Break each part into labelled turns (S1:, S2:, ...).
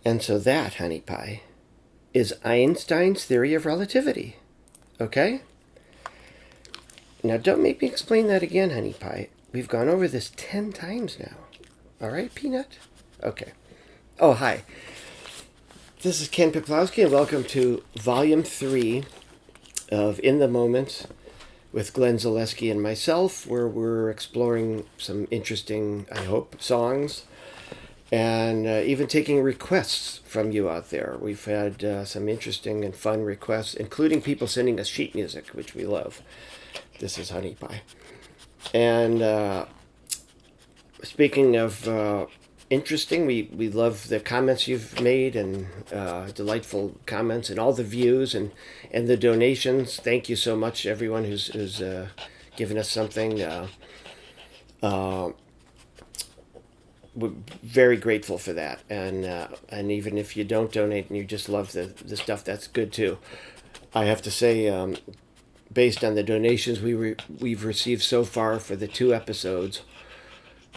S1: And so that, honey pie, is Einstein's theory of relativity. Okay? Now don't make me explain that again, honey pie. We've gone over this 10 times now. All right, Peanut? Okay. Oh, hi. This is Ken Peplowski, and welcome to Volume 3 of In the Moment with Glenn Zaleski and myself, where we're exploring some interesting, I hope, songs, and even taking requests from you out there. We've had some interesting and fun requests, including people sending us sheet music, which we love. This is Honey Pie. And speaking of interesting, we love the comments you've made, and delightful comments, and all the views and the donations. Thank you so much, everyone who's given us something. We're very grateful for that, and even if you don't donate and you just love the stuff, that's good too. I have to say, based on the donations we've received so far for the 2 episodes,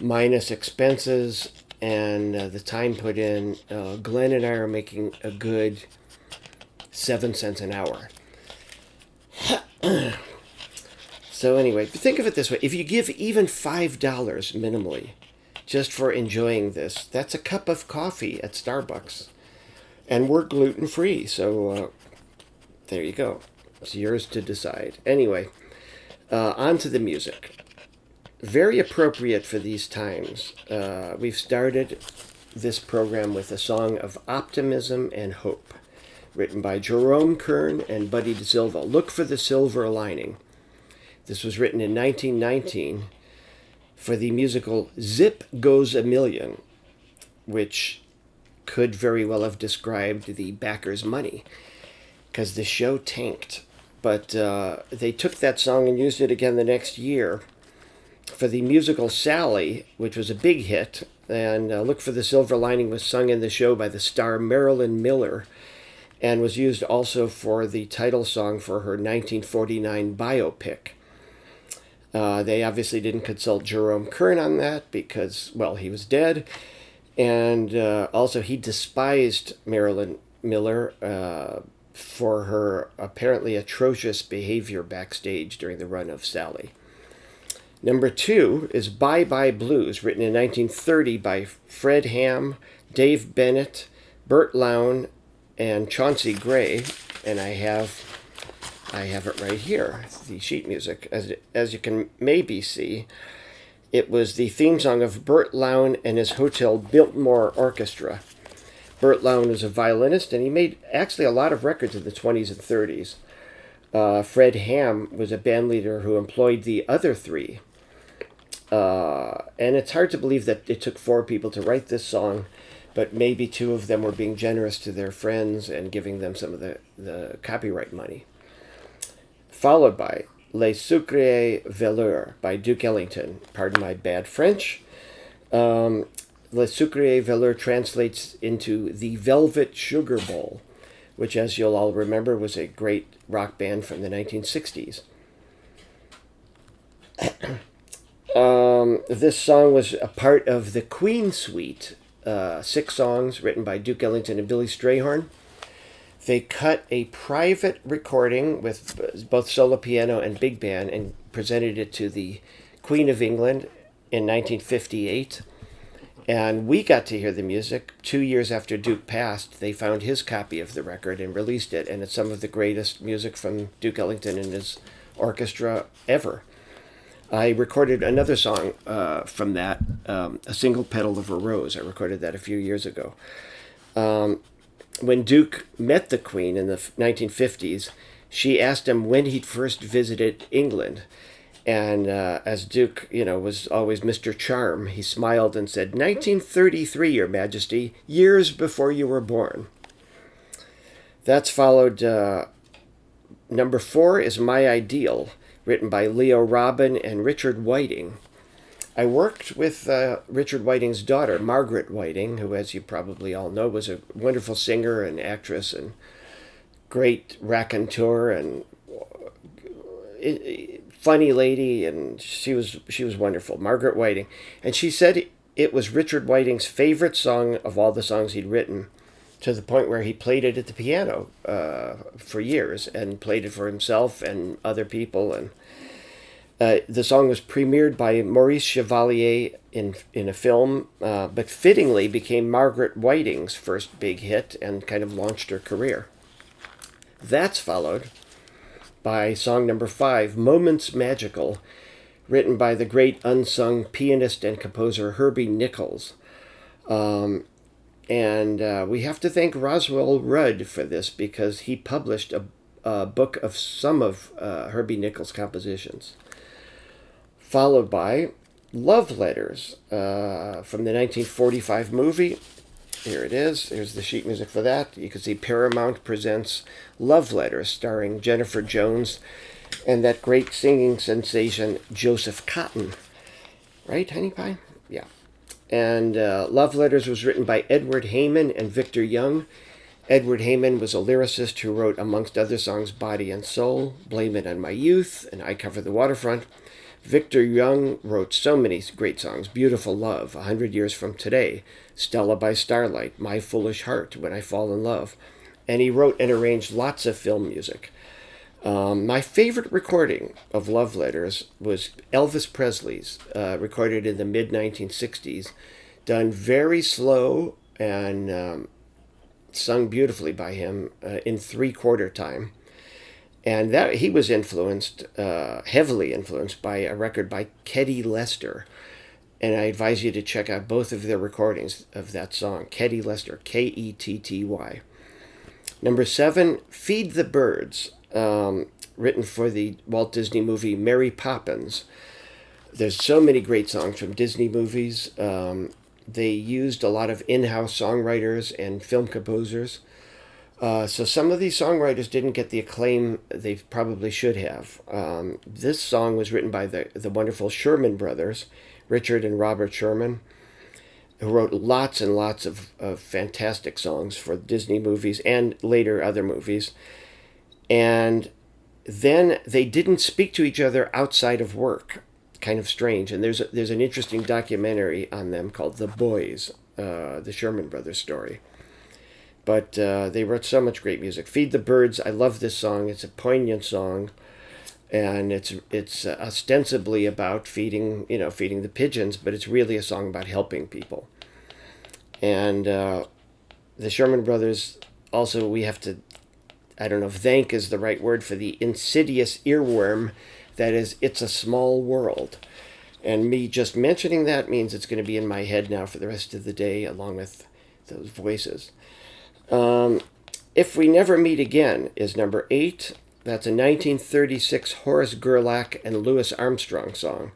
S1: minus expenses and the time put in, Glenn and I are making a good 7 cents an hour. So anyway, think of it this way. If you give even $5 minimally just for enjoying this, that's a cup of coffee at Starbucks. And we're gluten-free, so there you go. It's yours to decide. Anyway, on to the music. Very appropriate for these times. We've started this program with a song of optimism and hope, written by J.Kern and Buddy DeSylva. Look for the silver lining. This was written in 1919 for the musical Zip Goes a Million, which could very well have described the backers' money, because the show tanked. But they took that song and used it again the next year for the musical Sally, which was a big hit. And Look for the Silver Lining was sung in the show by the star Marilyn Miller, and was used also for the title song for her 1949 biopic. They obviously didn't consult J.Kern on that because, well, he was dead. And also he despised Marilyn Miller for her apparently atrocious behavior backstage during the run of Sally. Number 2 is Bye Bye Blues, written in 1930 by Fred Hamm, Dave Bennet, Bert Lown, and Chauncey Gray. And I have it right here, the sheet music. As you can maybe see, it was the theme song of Bert Lown and his Hotel Biltmore Orchestra. Bert Lown was a violinist, and he made actually a lot of records in the 20s and 30s. Fred Hamm was a band leader who employed the other 3. And it's hard to believe that it took 4 people to write this song, but maybe 2 of them were being generous to their friends and giving them some of the copyright money. Followed by Le Sucrier Velour by Duke Ellington. Pardon my bad French. Le Sucrier Velour translates into The Velvet Sugar Bowl, which, as you'll all remember, was a great rock band from the 1960s. This song was a part of the Queen Suite, 6 songs written by Duke Ellington and Billy Strayhorn. They cut a private recording with both solo piano and big band and presented it to the Queen of England in 1958. And we got to hear the music 2 years after Duke passed. They found his copy of the record and released it, and it's some of the greatest music from Duke Ellington and his orchestra ever. I recorded another song from that, A Single Petal of a Rose. I recorded that a few years ago. When Duke met the Queen in the 1950s, she asked him when he'd first visited England. And as Duke, was always Mr. Charm, he smiled and said, 1933, Your Majesty, years before you were born. That's followed, number 4 is My Ideal, written by Leo Robin and Richard Whiting. I worked with Richard Whiting's daughter, Margaret Whiting, who, as you probably all know, was a wonderful singer and actress and great raconteur and funny lady, and she was wonderful, Margaret Whiting. And she said it was Richard Whiting's favorite song of all the songs he'd written, to the point where he played it at the piano for years and played it for himself and other people. And the song was premiered by Maurice Chevalier in a film, but fittingly became Margaret Whiting's first big hit and kind of launched her career. That's followed by song number 5, Moments Magical, written by the great unsung pianist and composer Herbie Nichols. And we have to thank Roswell Rudd for this, because he published a book of some of Herbie Nichols' compositions. Followed by Love Letters from the 1945 movie. Here it is. Here's the sheet music for that. You can see Paramount presents Love Letters, starring Jennifer Jones and that great singing sensation, Joseph Cotton. Right, Honey Pie? Yeah. And Love Letters was written by Edward Heyman and Victor Young. Edward Heyman was a lyricist who wrote, amongst other songs, Body and Soul, Blame It on My Youth, and I Cover the Waterfront. Victor Young wrote so many great songs: Beautiful Love, 100 Years from Today, Stella by Starlight, My Foolish Heart, When I Fall in Love. And he wrote and arranged lots of film music. My favorite recording of Love Letters was Elvis Presley's, recorded in the mid-1960s, done very slow and sung beautifully by him in 3/4 time. And that he was influenced, heavily influenced, by a record by Keddy Lester. And I advise you to check out both of their recordings of that song. Keddy Lester, Ketty. Number 7, Feed the Birds, written for the Walt Disney movie Mary Poppins. There's so many great songs from Disney movies. They used a lot of in-house songwriters and film composers. So some of these songwriters didn't get the acclaim they probably should have. This song was written by the wonderful Sherman brothers, Richard and Robert Sherman, who wrote lots and lots of fantastic songs for Disney movies and later other movies. And then they didn't speak to each other outside of work. Kind of strange. And there's an interesting documentary on them called The Boys, the Sherman brothers story. But they wrote so much great music. Feed the Birds, I love this song. It's a poignant song, and it's ostensibly about feeding the pigeons, but it's really a song about helping people. And the Sherman brothers also, we have to, I don't know if thank is the right word for the insidious earworm that is It's a Small World. And me just mentioning that means it's going to be in my head now for the rest of the day, along with those voices. If We Never Meet Again is number 8. That's a 1936 Horace Gerlach and Louis Armstrong song.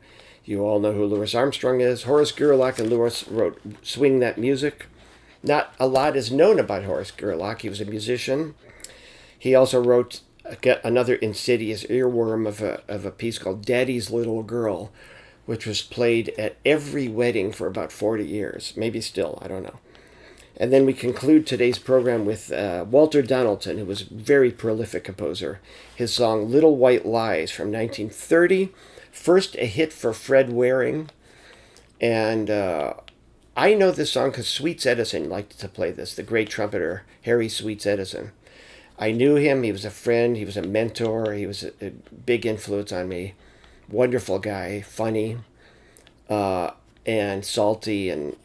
S1: You all know who Louis Armstrong is. Horace Gerlach and Louis wrote Swing That Music. Not a lot is known about Horace Gerlach. He was a musician. He also wrote another insidious earworm of a piece called Daddy's Little Girl, which was played at every wedding for about 40 years. Maybe still, I don't know. And then we conclude today's program with Walter Donaldson, who was a very prolific composer. His song Little White Lies from 1930. First a hit for Fred Waring. And I know this song because Sweets Edison liked to play this, the great trumpeter Harry Sweets Edison. I knew him. He was a friend. He was a mentor. He was a big influence on me. Wonderful guy, funny, and salty, and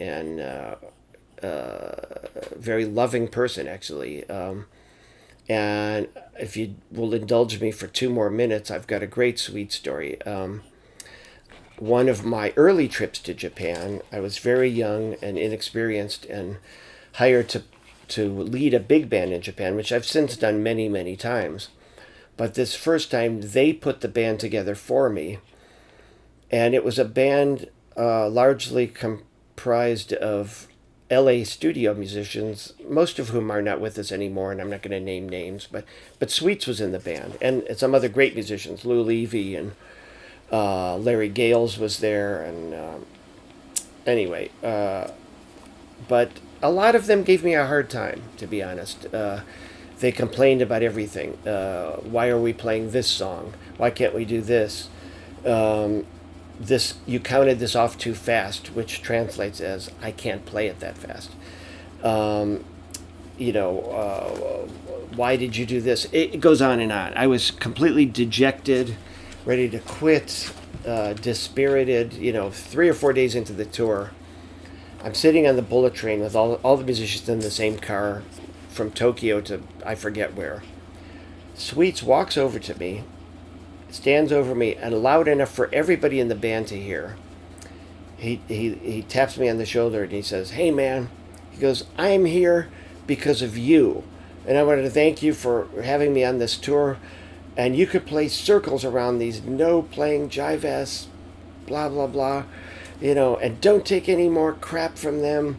S1: very loving person, actually. And if you will indulge me for 2 more minutes, I've got a great sweet story. One of my early trips to Japan, I was very young and inexperienced and hired to lead a big band in Japan, which I've since done many, many times. But this first time, they put the band together for me. And it was a band largely comprised of LA studio musicians, most of whom are not with us anymore, and I'm not going to name names, but Sweets was in the band, and some other great musicians, Lou Levy and Larry Gales was there, and anyway, but a lot of them gave me a hard time, to be honest. They complained about everything. Why are we playing this song? Why can't we do this? You counted this off too fast, which translates as I can't play it that fast. why did you do this? It goes on and on. I was completely dejected, ready to quit, dispirited. 3 or 4 days into the tour, I'm sitting on the bullet train with all the musicians in the same car from Tokyo to I forget where. Sweets walks over to me, stands over me, and loud enough for everybody in the band to hear. He taps me on the shoulder and he says, "Hey man," he goes, "I am here because of you, and I wanted to thank you for having me on this tour, and you could play circles around these no playing jive ass blah blah blah, and don't take any more crap from them."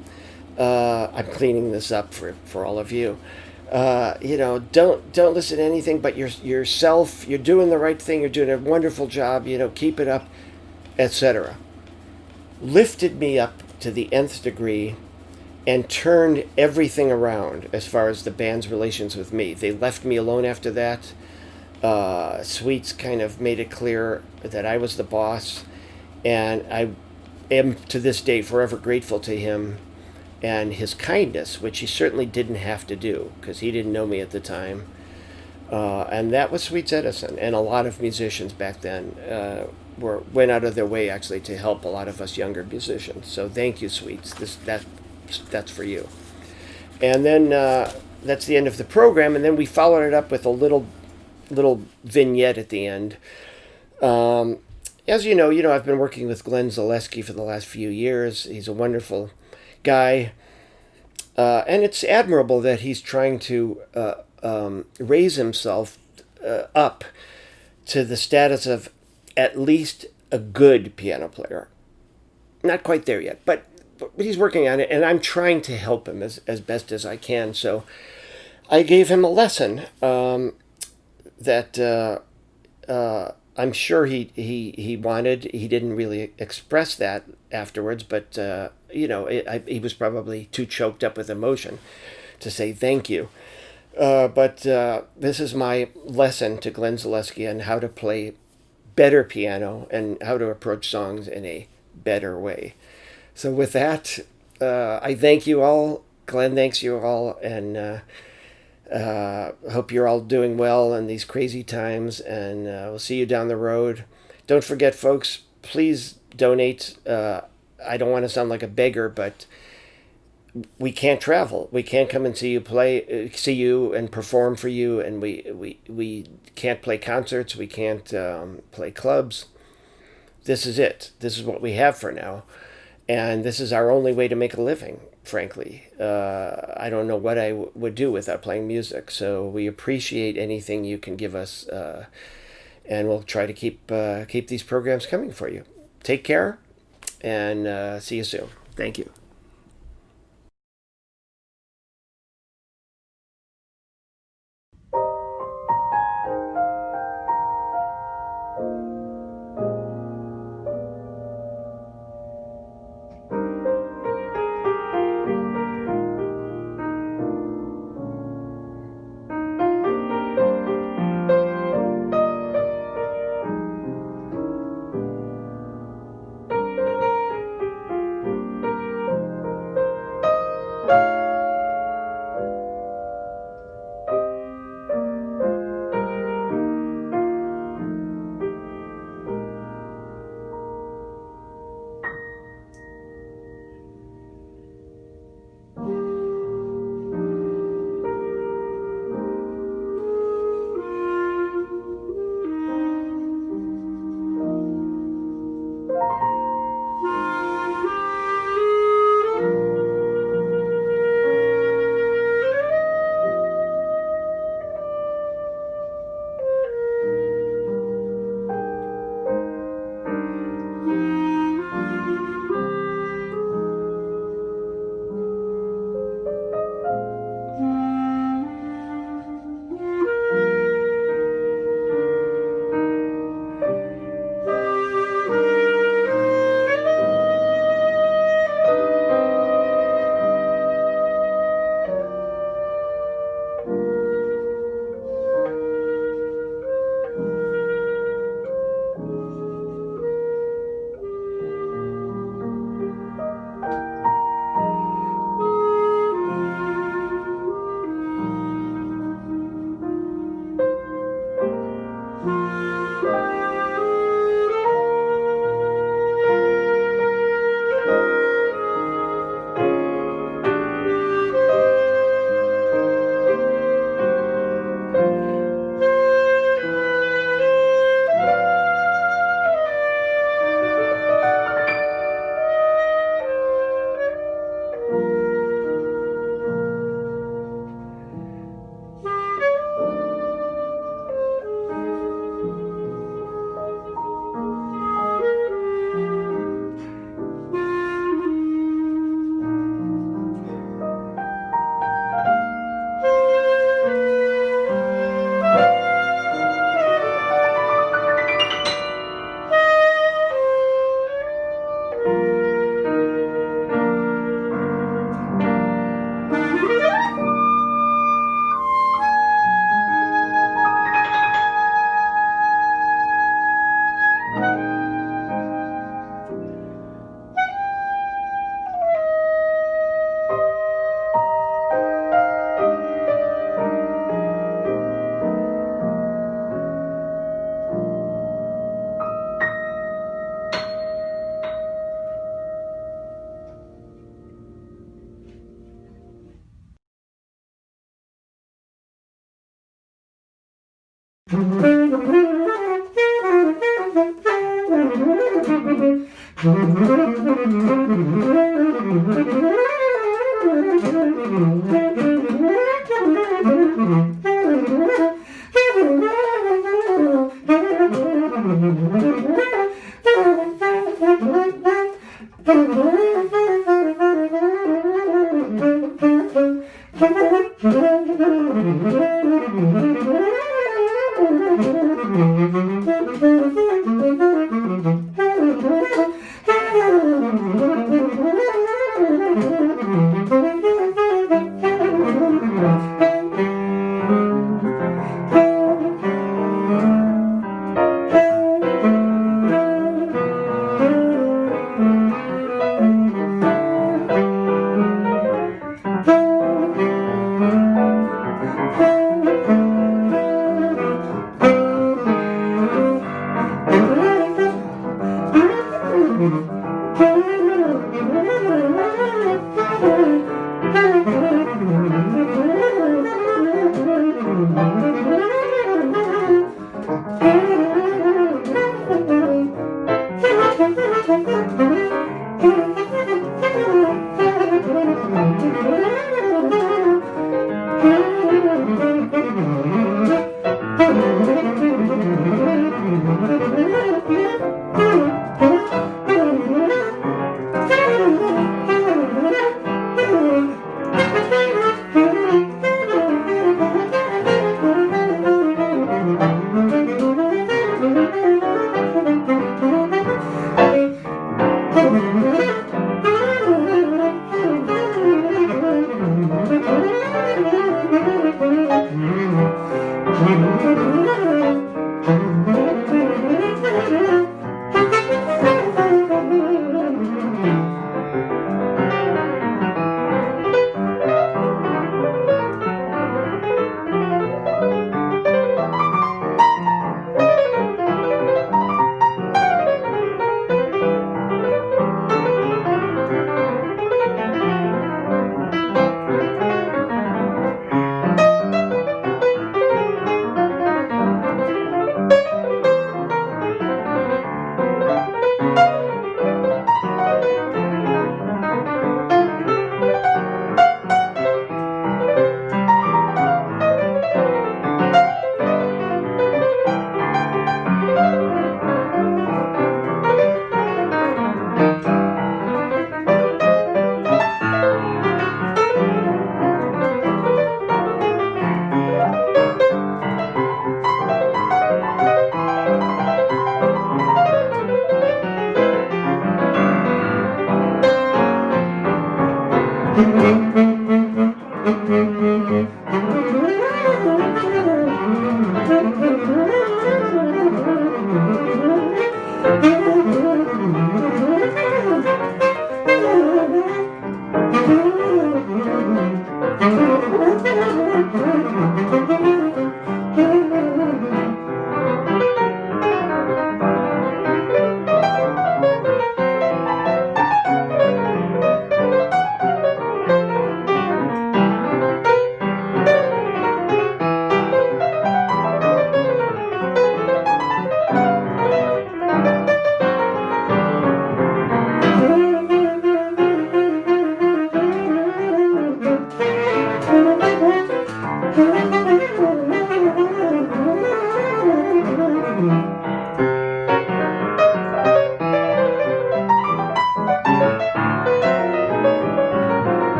S1: I'm cleaning this up for all of you. Don't listen to anything but yourself. You're doing the right thing. You're doing a wonderful job. Keep it up, etc. Lifted me up to the nth degree and turned everything around as far as the band's relations with me. They left me alone after that. Sweets kind of made it clear that I was the boss, and I am to this day forever grateful to him and his kindness, which he certainly didn't have to do because he didn't know me at the time. And that was Sweets Edison, and a lot of musicians back then went out of their way actually to help a lot of us younger musicians. So thank you, Sweets. That's for you. And then that's the end of the program, and then we followed it up with a little vignette at the end. As you know, I've been working with Glenn Zaleski for the last few years. He's a wonderful guy, and it's admirable that he's trying to raise himself up to the status of at least a good piano player. Not quite there yet, but he's working on it, and I'm trying to help him as best as I can. So I gave him a lesson that I'm sure he wanted. He didn't really express that afterwards, but he was probably too choked up with emotion to say thank you. But this is my lesson to Glenn Zaleski on how to play better piano and how to approach songs in a better way. So with that, I thank you all. Glenn thanks you all, and hope you're all doing well in these crazy times, and we'll see you down the road. Don't forget, folks, please donate. I don't want to sound like a beggar, but we can't travel. We can't come and see you and perform for you, and we can't play concerts. We can't play clubs. This is it. This is what we have for now, and this is our only way to make a living, frankly. I don't know what I would do without playing music, so we appreciate anything you can give us, and we'll try to keep these programs coming for you. Take care, and see you soon. Thank you.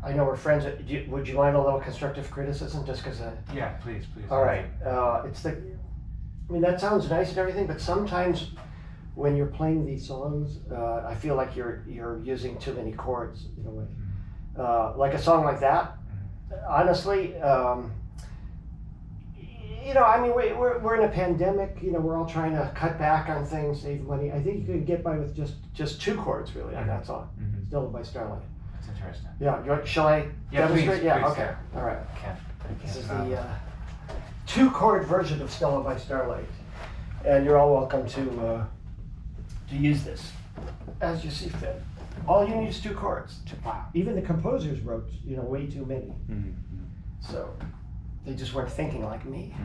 S1: I know we're friends. Would you mind a little constructive criticism, just because?
S2: Yeah, please.
S1: All right. That sounds nice and everything, but sometimes when you're playing these songs, I feel like you're using too many chords in a way. Like a song like that, honestly. We're in a pandemic. We're all trying to cut back on things, save money. I think you could get by with just 2 chords really on that song. Still by Starlight.
S2: That's interesting.
S1: Yeah. Shall I demonstrate?
S2: Please,
S1: yeah.
S2: please,
S1: Okay.
S2: yeah.
S1: All right. This is the
S2: 2-chord
S1: version of Stella by Starlight, and you're all welcome to use this as you see fit. All you need is 2 chords.
S2: Wow.
S1: Even the composers wrote, way too many. So they just weren't thinking like me.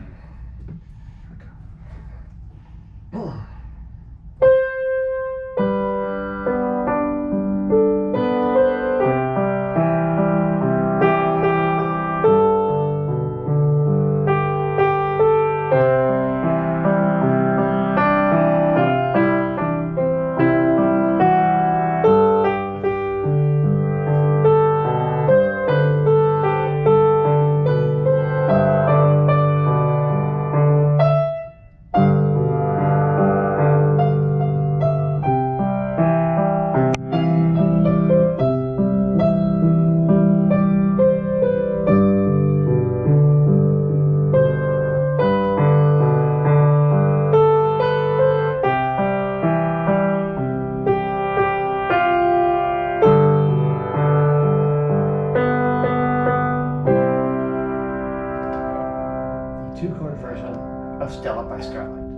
S1: Two-chord version of Stella by Starlight.